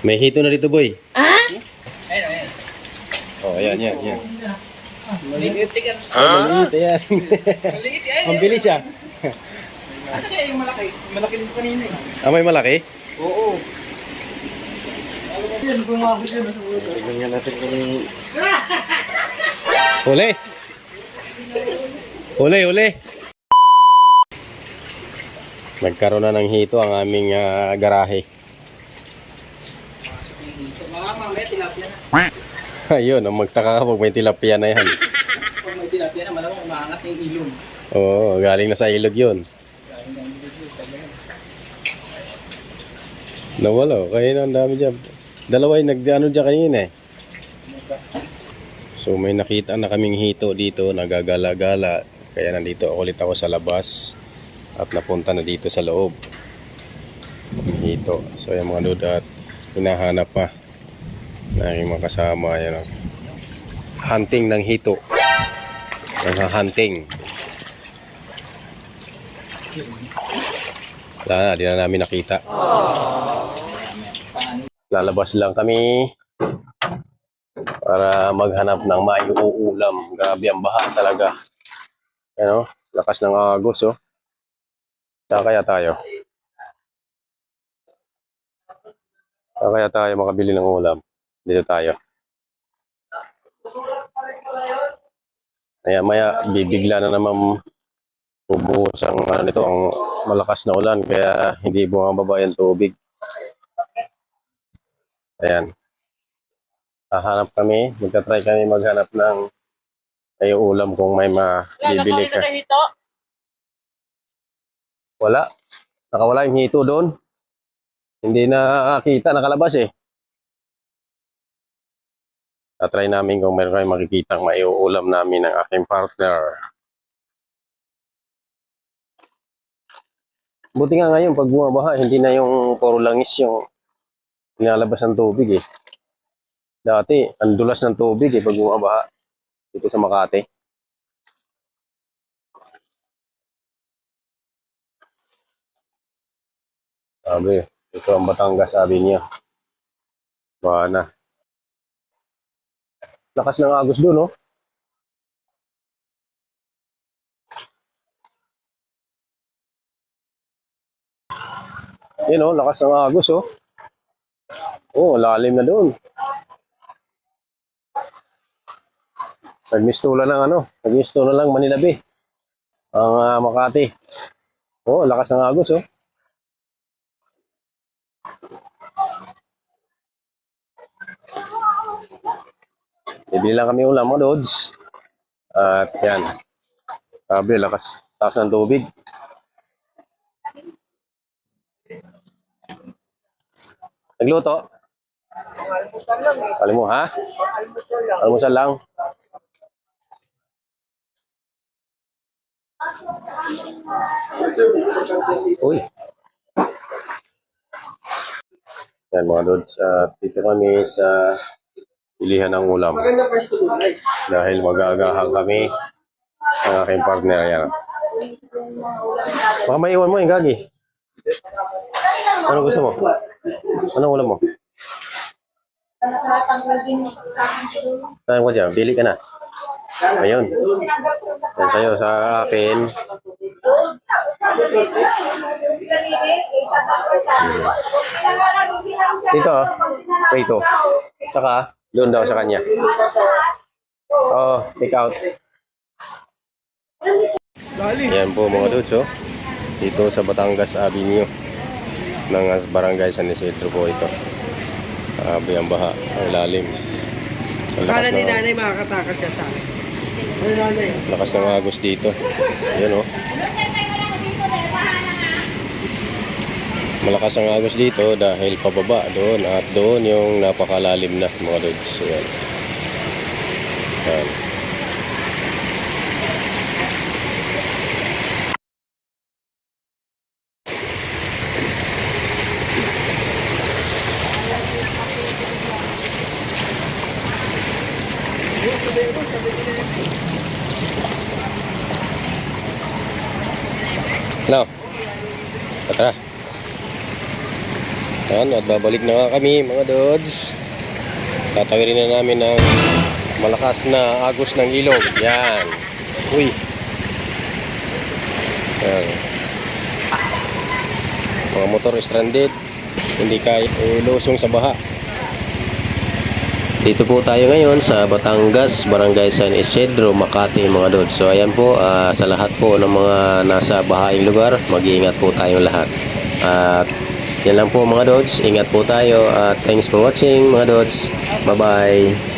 May hito na dito, boy. Ayun, ayun. Oh, ayan. Maliit. Maliit, ayan. Maliit, ayun. Ang bilis siya. Ano kaya yung malaki? Malaki din kanina eh. Ah, may malaki? Oo. Yan, bumahit yun. Tignan natin kung... Huli! Huli! Nagkaroon na ng hito ang aming garahe. Mamaya tilapia na. Ayun, ang magtaka ka pag may tilapia na yan. Pag may tilapia na, malamang umaangat yung ilong. Oo, galing na sa ilog yun. Nawala, kaya na ang dami dyan. Dalawa yung nag-ano dyan kanina eh. So may nakita na kaming hito dito, nagagala-gala. Kaya nandito ulit ako sa labas. At napunta na dito sa loob. Hito. So yung mga dude at hinahanap pa na aking mga kasama. Yan, hunting ng hito. Hunting. Wala na, di na namin nakita. Lalabas lang kami para maghanap ng maiuulam. Grabe ang baha talaga. Ano? Lakas ng agos, oh. Saan kaya tayo? Saan kaya tayo makabili ng ulam? Dito tayo. Maya bibigla na naman bubuhos ang nito, ang malakas na ulan, kaya hindi bumababa yung tubig. Ayan. Hahanap kami, magta-try kami maghanap ng ay ulam kung may mabibili ka. Wala. Nakawala yung hito doon. Hindi nakakita, nakalabas eh. Tatry namin kung meron kayong makikita ang maiuulam namin ng aking partner. Buti nga ngayon, pag bumabaha, hindi na yung puro langis yung nilalabas ng tubig eh. Dati, ang dulas ng tubig eh pag bumabaha dito sa Makati. Sabi, ito ang Batangas, sabi niya. Baha na. Lakas ng agos doon, oh. Yun, oh, lakas ng agos, oh. Oh, lalim na doon. Nagmistula lang Manila Bay. Ang Makati. Oh, lakas ng agos, oh. Bibili lang kami ulam, mga lods. At yan. Sabi, lakas ng tubig. Nagluto? Alam mo, ha? Almusal lang. Uy. Yan mga lods. Dito kami sa pilihan ng ulam. Dahil mag-aagahan kami ang aking partner. Yan. Baka maiwan mo yung gagi. Ano gusto mo? Anong ulam mo? Tayo ko dyan, pili ka na. Ayun. Yan sa'yo, sa akin. Dito, dito. Saka, doon daw sa kanya. Oh, take out. Yan po mga dudes, oh. Dito sa Batangas Avenue ng Barangay San Isidro po ito. Ang baha, ang lalim. Akala ni nanay makakatakas siya sa akin. Lakas ng agos dito. Ayan, oh. Malakas ang agos dito dahil pababa doon at doon yung napakalalim na mga dudes. Ayan. Ayan. Ano? Tara. Yan, at babalik na nga kami mga Dods. Tatawirin na namin ng malakas na agos ng ilog. Yan. Uy. Yan. Mga motor stranded. Hindi kaya ilusong sa baha. Dito po tayo ngayon sa Batangas, Barangay San Isidro, Makati mga Dods. So ayan po, sa lahat po ng mga nasa bahaing lugar, mag-iingat po tayong lahat. At yan lang po mga Dods, ingat po tayo. At thanks for watching mga Dods. Bye bye.